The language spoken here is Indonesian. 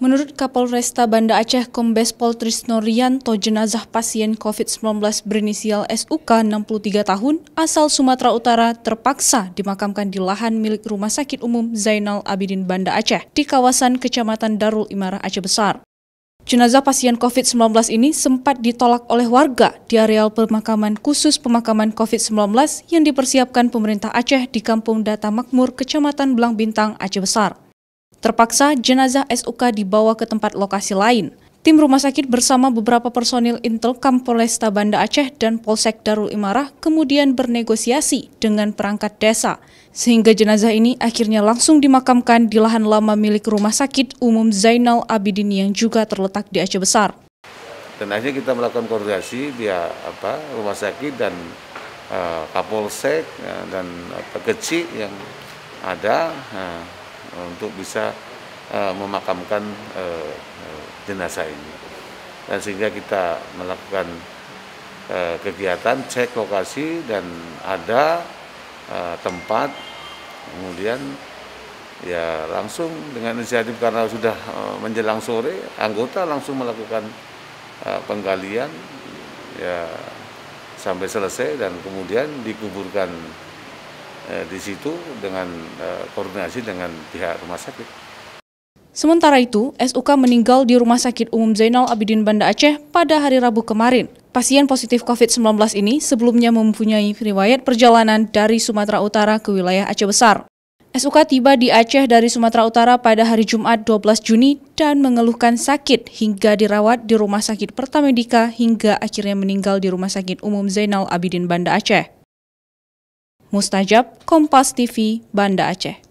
Menurut Kapolresta Banda Aceh Kombes Pol Trisno Rianto, jenazah pasien COVID-19 berinisial SUK 63 tahun asal Sumatera Utara terpaksa dimakamkan di lahan milik Rumah Sakit Umum Zainal Abidin Banda Aceh di kawasan Kecamatan Darul Imarah Aceh Besar. Jenazah pasien COVID-19 ini sempat ditolak oleh warga di areal pemakaman khusus pemakaman COVID-19 yang dipersiapkan pemerintah Aceh di Kampung Data Makmur, Kecamatan Belang Bintang, Aceh Besar. Terpaksa jenazah SUK dibawa ke tempat lokasi lain. Tim rumah sakit bersama beberapa personil Intelkam Polresta Banda Aceh dan Polsek Darul Imarah kemudian bernegosiasi dengan perangkat desa, sehingga jenazah ini akhirnya langsung dimakamkan di lahan lama milik Rumah Sakit Umum Zainal Abidin yang juga terletak di Aceh Besar. Dan akhirnya kita melakukan koordinasi via rumah sakit dan Kapolsek dan kecil yang ada untuk bisa memakamkan jenazah ini. Dan sehingga kita melakukan kegiatan cek lokasi dan ada tempat, kemudian ya langsung dengan inisiatif karena sudah menjelang sore, anggota langsung melakukan penggalian ya sampai selesai dan kemudian dikuburkan di situ dengan koordinasi dengan pihak rumah sakit. Sementara itu, SUK meninggal di Rumah Sakit Umum Zainal Abidin Banda Aceh pada hari Rabu kemarin. Pasien positif COVID-19 ini sebelumnya mempunyai riwayat perjalanan dari Sumatera Utara ke wilayah Aceh Besar. SUK tiba di Aceh dari Sumatera Utara pada hari Jumat 12 Juni dan mengeluhkan sakit hingga dirawat di Rumah Sakit Pertamedika hingga akhirnya meninggal di Rumah Sakit Umum Zainal Abidin Banda Aceh. Mustajab, Kompas TV, Banda Aceh.